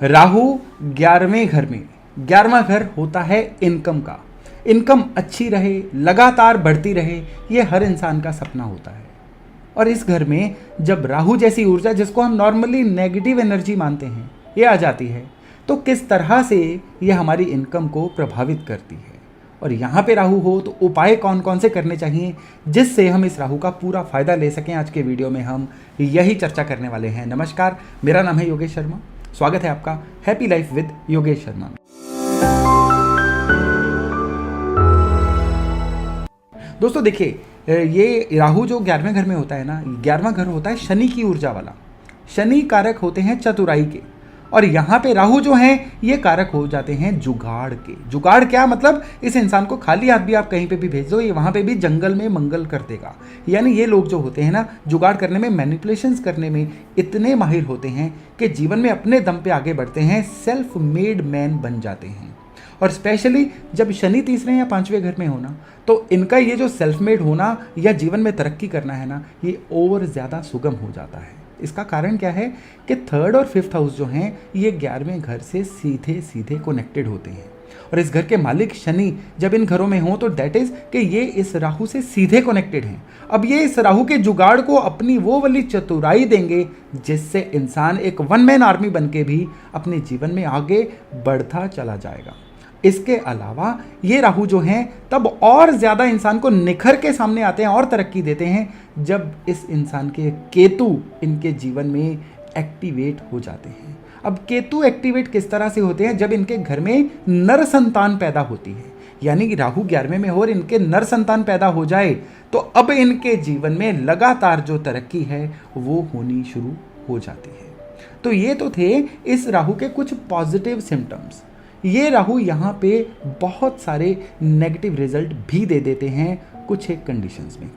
राहु 11वें घर में, 11वां घर होता है इनकम का। इनकम अच्छी रहे, लगातार बढ़ती रहे, ये हर इंसान का सपना होता है। और इस घर में जब राहु जैसी ऊर्जा, जिसको हम नॉर्मली नेगेटिव एनर्जी मानते हैं, ये आ जाती है, तो किस तरह से ये हमारी इनकम को प्रभावित करती है। और यहाँ पे राहु हो तो उपाय कौन कौन से करने चाहिए जिससे हम इस राहु का पूरा फायदा ले सकें, आज के वीडियो में हम यही चर्चा करने वाले हैं। नमस्कार, मेरा नाम है योगेश शर्मा। स्वागत है आपका happy life with Yogesh Sharma. दोस्तों देखिए, ये राहु जो 11वें घर में होता है ना, 11वां घर होता है शनि की ऊर्जा वाला। शनि कारक होते हैं चतुराई के, और यहाँ पे राहु जो हैं ये कारक हो जाते हैं जुगाड़ के। जुगाड़ क्या मतलब, इस इंसान को खाली हाथ भी आप कहीं पे भी भेज दो, ये वहाँ पे भी जंगल में मंगल कर देगा। यानी ये लोग जो होते हैं ना, जुगाड़ करने में, मैनिपुलेशंस करने में इतने माहिर होते हैं कि जीवन में अपने दम पे आगे बढ़ते हैं, सेल्फ मेड मैन बन जाते हैं। और स्पेशली जब शनि तीसरे या 5वें घर में होना, तो इनका ये जो सेल्फ मेड होना या जीवन में तरक्की करना है ना, ये और ज़्यादा सुगम हो जाता है। इसका कारण क्या है कि 3rd और 5th हाउस जो हैं ये 11वें घर से सीधे सीधे कनेक्टेड होते हैं। और इस घर के मालिक शनि जब इन घरों में हो तो दैट इज कि ये इस राहु से सीधे कनेक्टेड हैं। अब ये इस राहु के जुगाड़ को अपनी वो वाली चतुराई देंगे जिससे इंसान एक वन मैन आर्मी बन के भी अपने जीवन में आगे बढ़ता चला जाएगा। इसके अलावा ये राहु जो हैं तब और ज़्यादा इंसान को निखर के सामने आते हैं और तरक्की देते हैं जब इस इंसान के केतु इनके जीवन में एक्टिवेट हो जाते हैं। अब केतु एक्टिवेट किस तरह से होते हैं, जब इनके घर में नर संतान पैदा होती है। यानी कि राहु 11वें में हो और इनके नर संतान पैदा हो जाए तो अब इनके जीवन में लगातार जो तरक्की है वो होनी शुरू हो जाती है। तो ये तो थे इस राहु के कुछ पॉजिटिव सिम्टम्स। ये राहु यहाँ पे बहुत सारे नेगेटिव रिजल्ट भी दे देते हैं कुछ एक कंडीशंस में।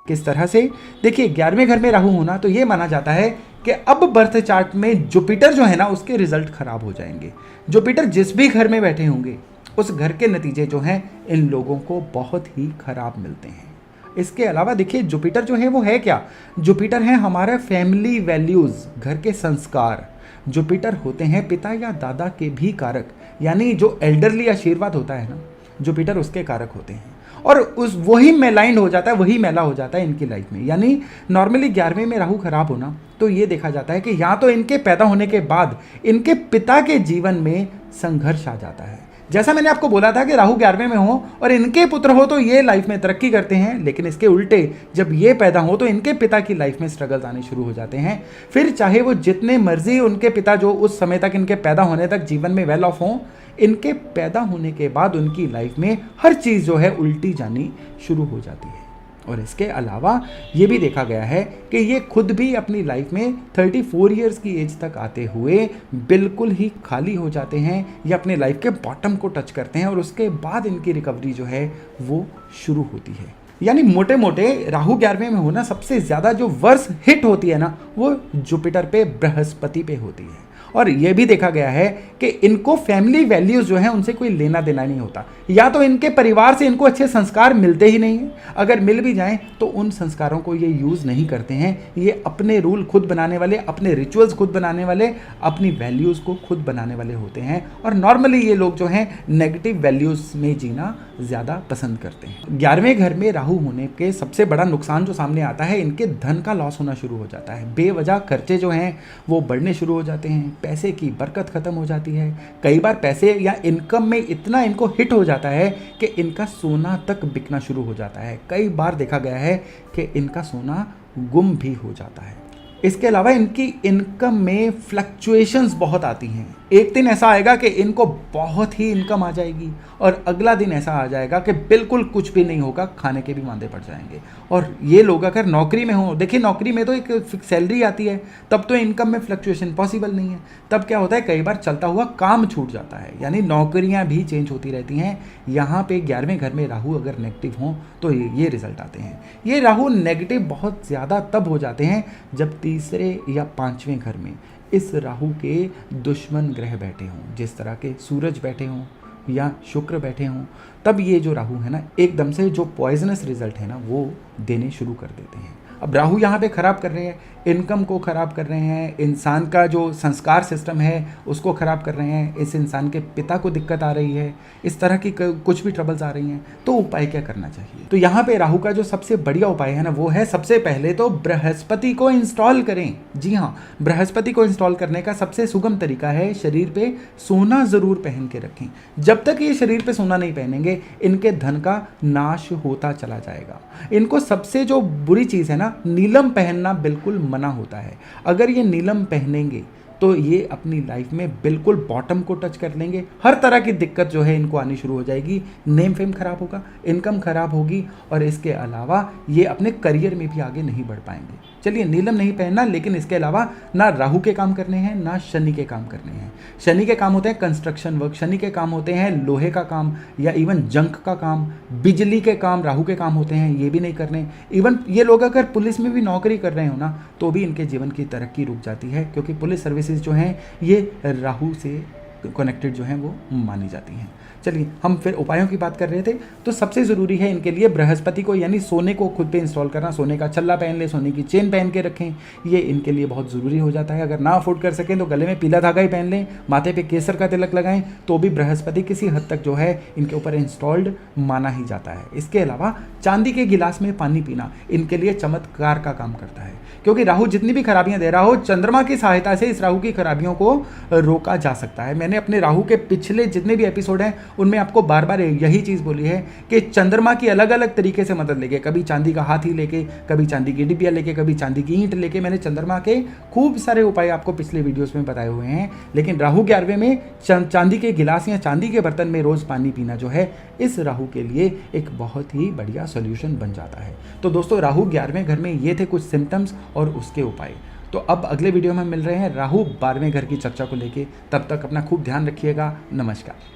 किस तरह से, देखिए 11वें घर में राहु होना तो ये माना जाता है कि अब बर्थ चार्ट में जुपिटर जो है ना उसके रिजल्ट खराब हो जाएंगे। जुपिटर जिस भी घर में बैठे होंगे उस घर के नतीजे जो हैं इन लोगों को बहुत ही खराब मिलते हैं। इसके अलावा देखिए, जुपिटर जो है वो है क्या, जुपिटर है हमारा फैमिली वैल्यूज, घर के संस्कार। जुपिटर होते हैं पिता या दादा के भी कारक, यानी जो एल्डरली आशीर्वाद होता है ना, जुपिटर उसके कारक होते हैं। और उस वही मेलाइंड हो जाता है, वही मैला हो जाता है इनकी लाइफ में। यानी नॉर्मली 11वें में राहु खराब होना तो ये देखा जाता है कि या तो इनके पैदा होने के बाद इनके पिता के जीवन में संघर्ष आ जाता है। जैसा मैंने आपको बोला था कि राहु 11वें में हो और इनके पुत्र हो तो ये लाइफ में तरक्की करते हैं, लेकिन इसके उल्टे जब ये पैदा हो तो इनके पिता की लाइफ में स्ट्रगल्स आने शुरू हो जाते हैं। फिर चाहे वो जितने मर्जी उनके पिता जो उस समय तक, इनके पैदा होने तक जीवन में वेल ऑफ हों, इनके पैदा होने के बाद उनकी लाइफ में हर चीज़ जो है उल्टी जानी शुरू हो जाती है। और इसके अलावा ये भी देखा गया है कि ये खुद भी अपनी लाइफ में 34 ईयर्स की एज तक आते हुए बिल्कुल ही खाली हो जाते हैं या अपने लाइफ के बॉटम को टच करते हैं, और उसके बाद इनकी रिकवरी जो है वो शुरू होती है। यानी मोटे मोटे राहु 11वें में होना, सबसे ज़्यादा जो वर्स हिट होती है ना वो जुपिटर पे, बृहस्पति पे होती है। और ये भी देखा गया है कि इनको फैमिली वैल्यूज़ जो हैं उनसे कोई लेना देना नहीं होता, या तो इनके परिवार से इनको अच्छे संस्कार मिलते ही नहीं हैं, अगर मिल भी जाएं तो उन संस्कारों को ये यूज़ नहीं करते हैं। ये अपने रूल खुद बनाने वाले, अपने रिचुअल्स खुद बनाने वाले, अपनी वैल्यूज़ को खुद बनाने वाले होते हैं। और नॉर्मली ये लोग जो हैं नेगेटिव वैल्यूज़ में जीना ज़्यादा पसंद करते हैं। 11वें घर में राहु होने के सबसे बड़ा नुकसान जो सामने आता है, इनके धन का लॉस होना शुरू हो जाता है। बेवजह खर्चे जो हैं वो बढ़ने शुरू हो जाते हैं, पैसे की बरकत खत्म हो जाती है। कई बार पैसे या इनकम में इतना इनको हिट हो जाता है कि इनका सोना तक बिकना शुरू हो जाता है। कई बार देखा गया है कि इनका सोना गुम भी हो जाता है। इसके अलावा इनकी इनकम में फ्लक्चुएशंस बहुत आती हैं। एक दिन ऐसा आएगा कि इनको बहुत ही इनकम आ जाएगी और अगला दिन ऐसा आ जाएगा कि बिल्कुल कुछ भी नहीं होगा, खाने के भी मांदे पड़ जाएंगे। और ये लोग अगर नौकरी में हो, देखिए नौकरी में तो एक फिक्स सैलरी आती है, तब तो इनकम में फ्लक्चुएशन पॉसिबल नहीं है। तब क्या होता है, कई बार चलता हुआ काम छूट जाता है, यानी नौकरियां भी चेंज होती रहती हैं। यहाँ पे 11वें घर में राहु अगर नेगेटिव हों तो ये रिजल्ट आते हैं। ये राहु नेगेटिव बहुत ज़्यादा तब हो जाते हैं जब तीसरे या 5वें घर में इस राहु के दुश्मन ग्रह बैठे हों, जिस तरह के सूरज बैठे हों, या शुक्र बैठे हों, तब ये जो राहु है ना एकदम से जो पॉइजनस रिजल्ट है ना वो देने शुरू कर देते हैं। अब राहु यहाँ पे खराब कर रहे हैं, इनकम को खराब कर रहे हैं, इंसान का जो संस्कार सिस्टम है उसको खराब कर रहे हैं, इस इंसान के पिता को दिक्कत आ रही है, इस तरह की कुछ भी ट्रबल्स आ रही हैं। तो उपाय क्या करना चाहिए? तो यहाँ पे राहु का जो सबसे बढ़िया उपाय है ना वो है सबसे पहले तो बृहस्पति को इंस्टॉल करें। जी हाँ, बृहस्पति को इंस्टॉल करने का सबसे सुगम तरीका है शरीर पे सोना जरूर पहन के रखें। जब तक ये शरीर पे सोना नहीं पहनेंगे इनके धन का नाश होता चला जाएगा। इनको सबसे जो बुरी चीज़ है ना, नीलम पहनना बिल्कुल मना होता है। अगर ये नीलम पहनेंगे तो ये अपनी लाइफ में बिल्कुल बॉटम को टच कर लेंगे। हर तरह की दिक्कत जो है इनको आनी शुरू हो जाएगी, नेम फेम खराब होगा, इनकम खराब होगी और इसके अलावा ये अपने करियर में भी आगे नहीं बढ़ पाएंगे। चलिए, नीलम नहीं पहनना, लेकिन इसके अलावा ना राहु के काम करने हैं ना शनि के काम करने हैं। शनि के काम होते हैं कंस्ट्रक्शन वर्क, शनि के काम होते हैं लोहे का काम या इवन जंक का काम, बिजली के काम राहु के काम होते हैं, ये भी नहीं करने। इवन ये लोग अगर पुलिस में भी नौकरी कर रहे हो ना तो भी इनके जीवन की तरक्की रुक जाती है, क्योंकि पुलिस सर्विसेज जो हैं ये राहु से कनेक्टेड जो हैं वो मानी जाती हैं। चलिए, हम फिर उपायों की बात कर रहे थे। तो सबसे ज़रूरी है इनके लिए बृहस्पति को यानी सोने को खुद पे इंस्टॉल करना। सोने का छल्ला पहन ले, सोने की चेन पहन के रखें, ये इनके लिए बहुत ज़रूरी हो जाता है। अगर ना अफोर्ड कर सकें तो गले में पीला धागा ही पहन लें, माथे पे केसर का तिलक लगाएं, तो भी बृहस्पति किसी हद तक जो है इनके ऊपर इंस्टॉल्ड माना ही जाता है। इसके अलावा चांदी के गिलास में पानी पीना इनके लिए चमत्कार का काम करता है, क्योंकि राहु जितनी भी खराबियां दे रहा हो, चंद्रमा की सहायता से इस राहु की खराबियों को रोका जा सकता है। मैंने अपने राहु के पिछले जितने भी एपिसोड हैं उनमें आपको बार बार यही चीज़ बोली है कि चंद्रमा की अलग अलग तरीके से मदद लेके, कभी चांदी का हाथी लेके, कभी चांदी की डिबिया लेके, कभी चांदी की ईंट लेके, मैंने चंद्रमा के खूब सारे उपाय आपको पिछले वीडियोस में बताए हुए हैं। लेकिन राहु 11वें में चांदी के गिलास या चांदी के बर्तन में रोज़ पानी पीना जो है इस राहु के लिए एक बहुत ही बढ़िया सोल्यूशन बन जाता है। तो दोस्तों, राहु 11वें घर में ये थे कुछ सिम्टम्स और उसके उपाय। तो अब अगले वीडियो में मिल रहे हैं राहु 12वें घर की चर्चा को लेके। तब तक अपना खूब ध्यान रखिएगा। नमस्कार।